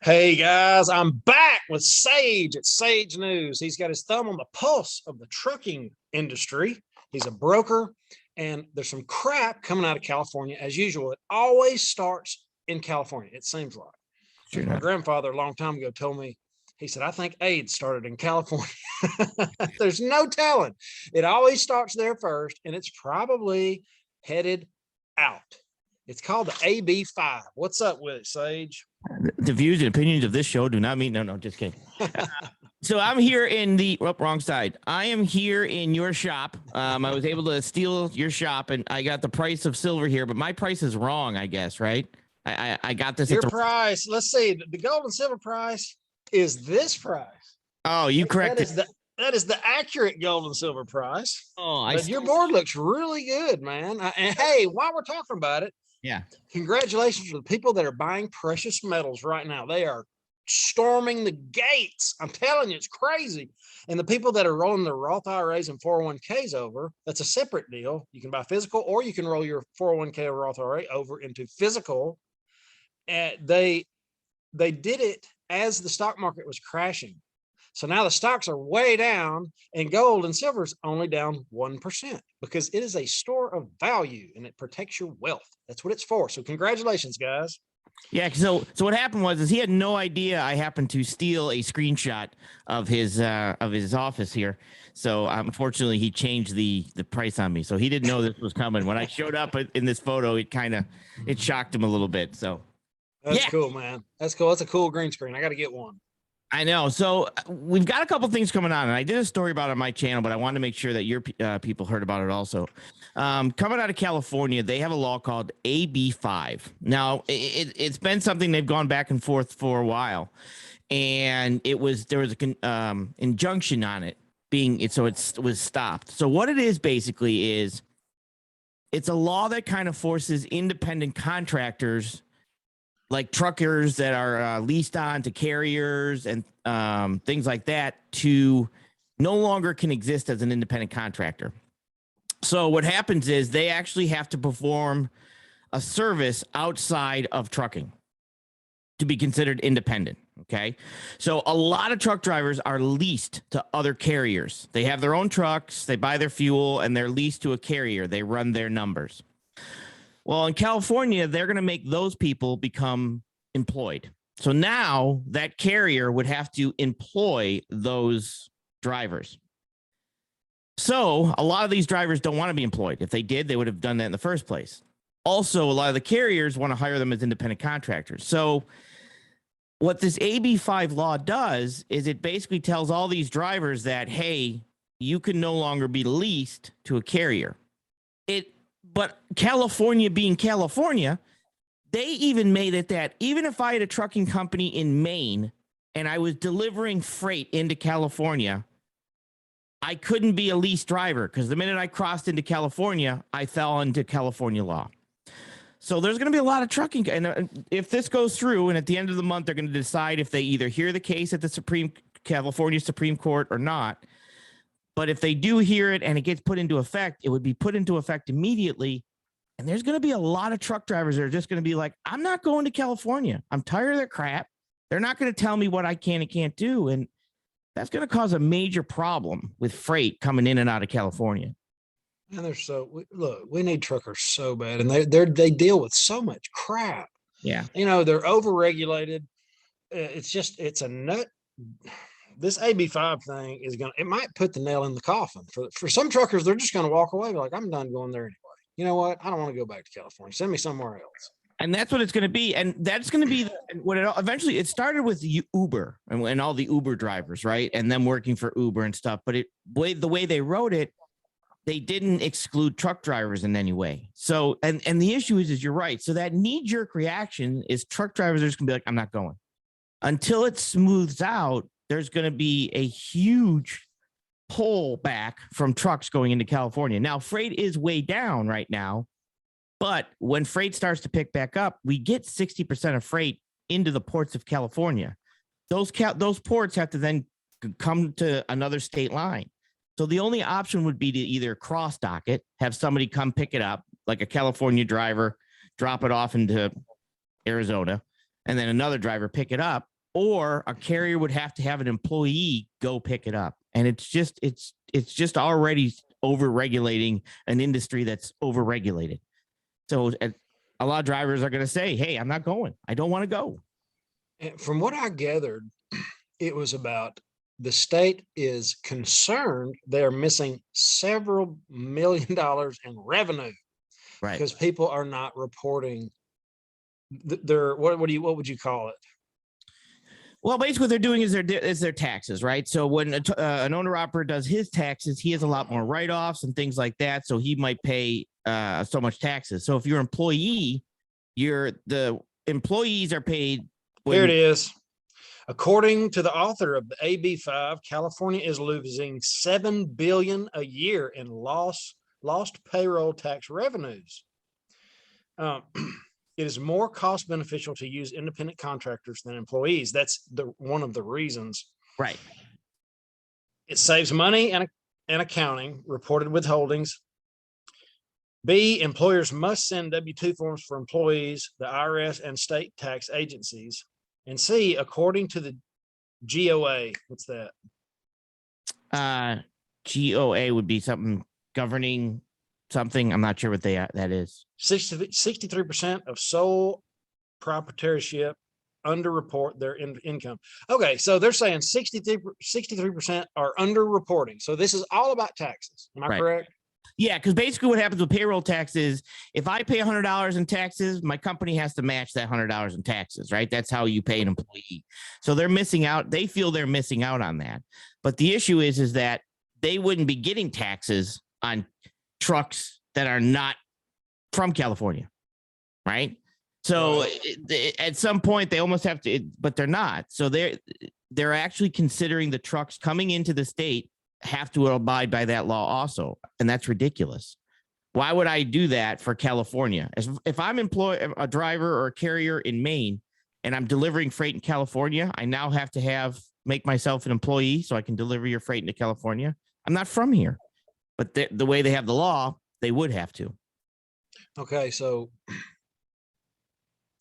Hey guys, I'm back with Sage at Sage News. He's got his thumb on the pulse of the trucking industry. He's a broker, and there's some crap coming out of California as usual. It always starts in California, it seems like. Sure. My grandfather a long time ago told me, he said, I think AIDS started in California. There's no telling. It always starts there first, and it's probably headed out. It's called the AB5. What's up with it, Sage? The views and opinions of this show do not mean no, just kidding. So I'm here in the wrong side. I am here in your shop. I was able to steal your shop, and I got the price of silver here, but my price is wrong, I guess, right? I got this. Your price. Let's see. The gold and silver price is this price. Oh, you corrected. That is the accurate gold and silver price. Oh, but your board looks really good, man. And hey, while we're talking about it, yeah, congratulations to the people that are buying precious metals right now. They are storming the gates. I'm telling you, it's crazy. And the people that are rolling their Roth IRAs and 401ks over, that's a separate deal. You can buy physical, or you can roll your 401k or Roth IRA over into physical. And they did it as the stock market was crashing. So now the stocks are way down, and gold and silver is only down 1% because it is a store of value and it protects your wealth. That's what it's for. So congratulations, guys. Yeah. So what happened was he had no idea I happened to steal a screenshot of his office here. So unfortunately, he changed the price on me. So he didn't know this was coming. When I showed up in this photo, it shocked him a little bit. So that's cool, man. That's cool. That's a cool green screen. I got to get one. I know. So we've got a couple things coming on, and I did a story about it on my channel, but I wanted to make sure that your people heard about it also. Coming out of California, they have a law called AB5. Now, it's been something they've gone back and forth for a while, and there was an injunction on it so it was stopped. So what it is basically is it's a law that kind of forces independent contractors, like truckers that are leased on to carriers and things like that, to no longer can exist as an independent contractor. So what happens is they actually have to perform a service outside of trucking to be considered independent. Okay. So a lot of truck drivers are leased to other carriers. They have their own trucks, they buy their fuel, and they're leased to a carrier. They run their numbers. Well, in California, they're going to make those people become employed. So now that carrier would have to employ those drivers. So a lot of these drivers don't want to be employed. If they did, they would have done that in the first place. Also, a lot of the carriers want to hire them as independent contractors. So what this AB5 law does is it basically tells all these drivers that, hey, you can no longer be leased to a carrier. But California being California, they even made it that even if I had a trucking company in Maine and I was delivering freight into California, I couldn't be a leased driver because the minute I crossed into California, I fell into California law. So there's going to be a lot of trucking. And if this goes through, and at the end of the month, they're going to decide if they either hear the case at the California Supreme Court or not. But if they do hear it and it gets put into effect, it would be put into effect immediately. And there's going to be a lot of truck drivers that are just going to be like, I'm not going to California. I'm tired of their crap. They're not going to tell me what I can and can't do. And that's going to cause a major problem with freight coming in and out of California. And we need truckers so bad. And they deal with so much crap. Yeah. You know, they're overregulated. It's a nut. This AB5 thing it might put the nail in the coffin for some truckers. They're just going to walk away. They're like, I'm done going there anyway. You know what? I don't want to go back to California. Send me somewhere else. And that's what it's going to be. And that's going to be what eventually it started with Uber and all the Uber drivers, right? And them working for Uber and stuff. But the way they wrote it, they didn't exclude truck drivers in any way. So, and the issue is you're right. So that knee-jerk reaction is truck drivers are just going to be like, I'm not going. Until it smooths out, there's going to be a huge pull back from trucks going into California. Now, freight is way down right now, but when freight starts to pick back up, we get 60% of freight into the ports of California. Those ports have to then come to another state line. So the only option would be to either cross dock it, have somebody come pick it up, like a California driver, drop it off into Arizona, and then another driver pick it up, or a carrier would have to have an employee go pick it up. And it's just already over regulating an industry that's over regulated. So a lot of drivers are going to say, hey, I'm not going. I don't want to go. And from what I gathered, it was about the state is concerned they're missing several $1 million in revenue, Right. because people are not reporting their what would you call it? Well, basically what they're doing is their taxes, right? So when an owner operator does his taxes, he has a lot more write-offs and things like that. So he might pay so much taxes. So if you're an employee, the employees are paid. Here it is. According to the author of the AB5, California is losing $7 billion a year in lost payroll tax revenues. It is more cost beneficial to use independent contractors than employees. That's one of the reasons. Right. It saves money and accounting, reported withholdings. B, employers must send W-2 forms for employees, the IRS, and state tax agencies. And C, according to the GOA, what's that? GOA would be something governing something. I'm not sure what that is. 63% of sole proprietorship underreport their income. Okay, so they're saying 63% are underreporting. So this is all about taxes. Am I correct? Yeah, because basically what happens with payroll tax is if I pay $100 in taxes, my company has to match that $100 in taxes, right? That's how you pay an employee. So they're missing out. They feel they're missing out on that. But the issue is that they wouldn't be getting taxes on trucks that are not from California, right? So at some point they almost have to, but they're not. So they're actually considering the trucks coming into the state have to abide by that law also. And that's ridiculous. Why would I do that for California? If I'm a driver or a carrier in Maine and I'm delivering freight in California, I now have to make myself an employee so I can deliver your freight into California. I'm not from here, but the way they have the law, they would have to. Okay. So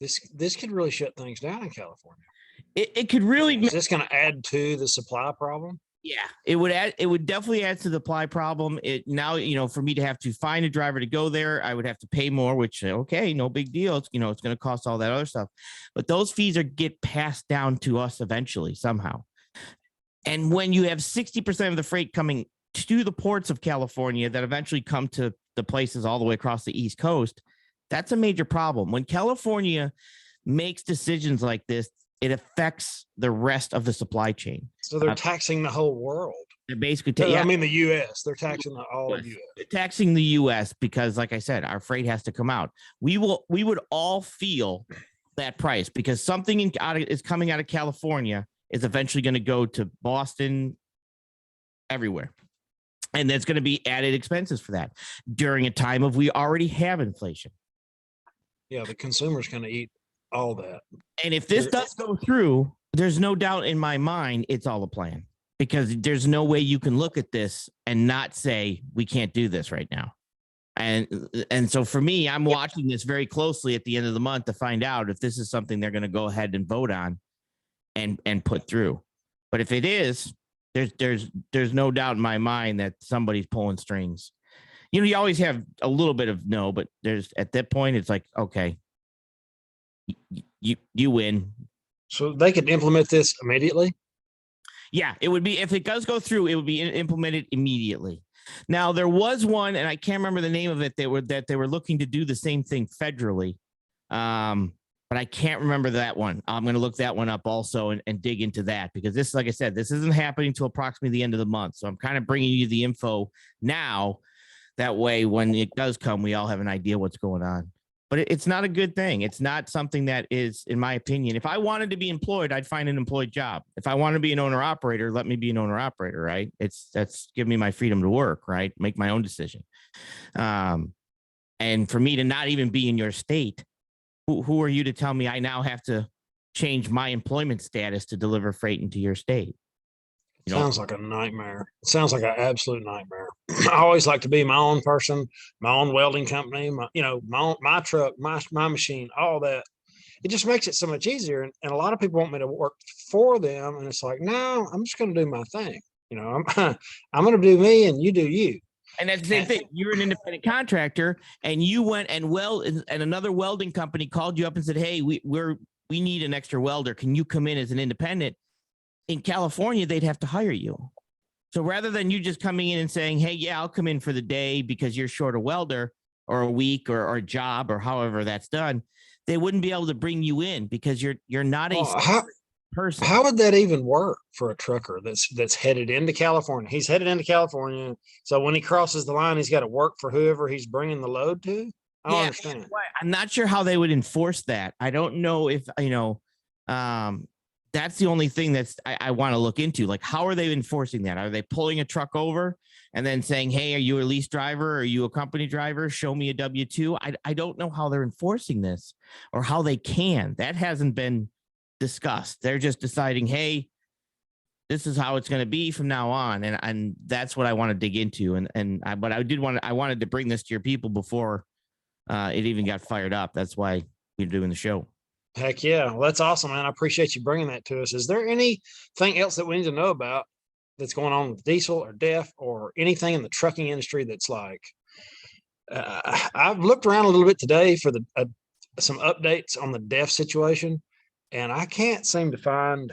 this could really shut things down in California. It could really. Is this going to add to the supply problem? Yeah, it would definitely add to the supply problem. Now, for me to have to find a driver to go there, I would have to pay more, which, okay, no big deal. It's, it's going to cost all that other stuff, but those fees get passed down to us eventually somehow. And when you have 60% of the freight coming to the ports of California that eventually come to the places all the way across the East Coast, that's a major problem. When California makes decisions like this, it affects the rest of the supply chain. So they're taxing the whole world. They're basically, I mean, the U.S. They're taxing all of U.S. They're taxing the U.S. because, like I said, our freight has to come out. We would all feel that price because something is coming out of California is eventually going to go to Boston, everywhere. And there's going to be added expenses for that during a time of we already have inflation. Yeah, the consumer's going to eat all that. And if this does go through, there's no doubt in my mind it's all a plan, because there's no way you can look at this and not say we can't do this right now. And so for me, I'm watching this very closely at the end of the month to find out if this is something they're going to go ahead and vote on and put through. But if it is, there's no doubt in my mind that somebody's pulling strings. You always have a little bit of no, but at that point it's like, okay, you win. So they could implement this immediately? Yeah, it would be, if it does go through, it would be implemented immediately. Now there was one, and I can't remember the name of it, they were looking to do the same thing federally. But I can't remember that one. I'm going to look that one up also and dig into that, because this, like I said, this isn't happening until approximately the end of the month. So I'm kind of bringing you the info now. That way, when it does come, we all have an idea what's going on. But it's not a good thing. It's not something that is, in my opinion, if I wanted to be employed, I'd find an employed job. If I want to be an owner operator, let me be an owner operator, right? That's give me my freedom to work, right? Make my own decision. And for me to not even be in your state, who are you to tell me I now have to change my employment status to deliver freight into your state? Sounds like a nightmare. It sounds like an absolute nightmare. I always like to be my own person, my own welding company, my truck, my machine, all that. it just makes it so much easier. And a lot of people want me to work for them. And it's like, no, I'm just going to do my thing. You know, I'm going to do me and you do you. And that's the same thing. You're an independent contractor, and you went and and another welding company called you up and said, "Hey, we need an extra welder. Can you come in as an independent?" In California, they'd have to hire you. So rather than you just coming in and saying, "Hey, yeah, I'll come in for the day because you're short a welder or a week or a job or however that's done," they wouldn't be able to bring you in because you're not a person. How would that even work for a trucker that's headed into California? He's headed into California. So when he crosses the line, he's got to work for whoever he's bringing the load to. I don't understand. I'm not sure how they would enforce that. I don't know if, that's the only thing I want to look into. Like, how are they enforcing that? Are they pulling a truck over and then saying, "Hey, are you a lease driver? Are you a company driver? Show me a W-2." I don't know how they're enforcing this or how they can. That hasn't been discussed. They're just deciding, "Hey, this is how it's going to be from now on." And that's what I want to dig into. But I wanted to bring this to your people before it even got fired up. That's why we're doing the show. Heck yeah. Well, that's awesome, man. I appreciate you bringing that to us. Is there anything else that we need to know about that's going on with diesel or DEF or anything in the trucking industry that's like, I've looked around a little bit today for some updates on the DEF situation, and I can't seem to find.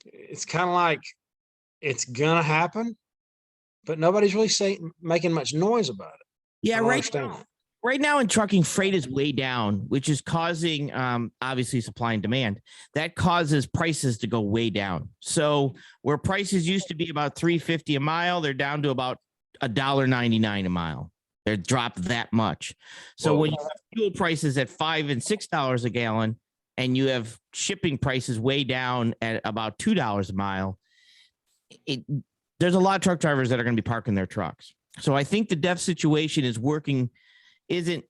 It's kind of like it's gonna happen, but nobody's really making much noise about it. Yeah, right now in trucking, freight is way down, which is causing obviously supply and demand. That causes prices to go way down. So where prices used to be about $3.50 a mile, they're down to about $1.99 a mile. They're dropped that much. So when you have fuel prices at $5 and $6 a gallon, and you have shipping prices way down at about $2 a mile, there's a lot of truck drivers that are going to be parking their trucks. So I think the DEF situation isn't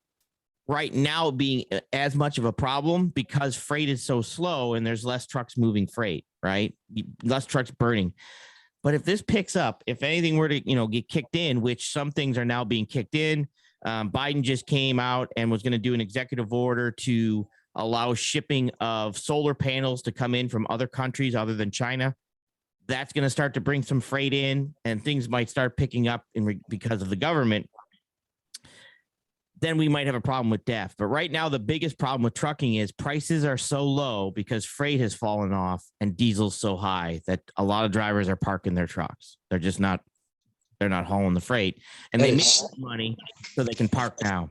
right now being as much of a problem because freight is so slow and there's less trucks moving freight, right? Less trucks burning. But if this picks up, if anything were to, get kicked in, which some things are now being kicked in, Biden just came out and was going to do an executive order to allow shipping of solar panels to come in from other countries other than China. That's going to start to bring some freight in, and things might start picking up because of the government. Then we might have a problem with DEF. But right now, the biggest problem with trucking is prices are so low because freight has fallen off and diesel's so high that a lot of drivers are parking their trucks. They're not hauling the freight, and they make money so they can park now.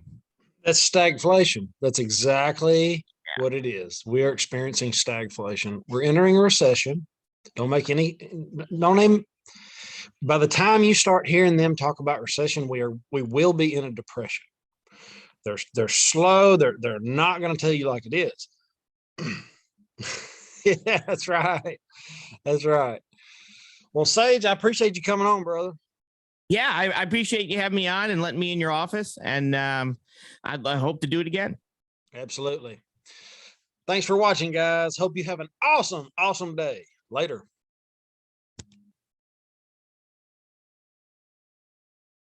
That's stagflation. That's exactly what it is. We are experiencing stagflation. We're entering a recession. Don't aim. By the time you start hearing them talk about recession, we will be in a depression. They're slow. They're not going to tell you like it is. Yeah, that's right. That's right. Well, Sage, I appreciate you coming on, brother. Yeah, I appreciate you having me on and letting me in your office. And I hope to do it again. Absolutely. Thanks for watching, guys. Hope you have an awesome day. Later.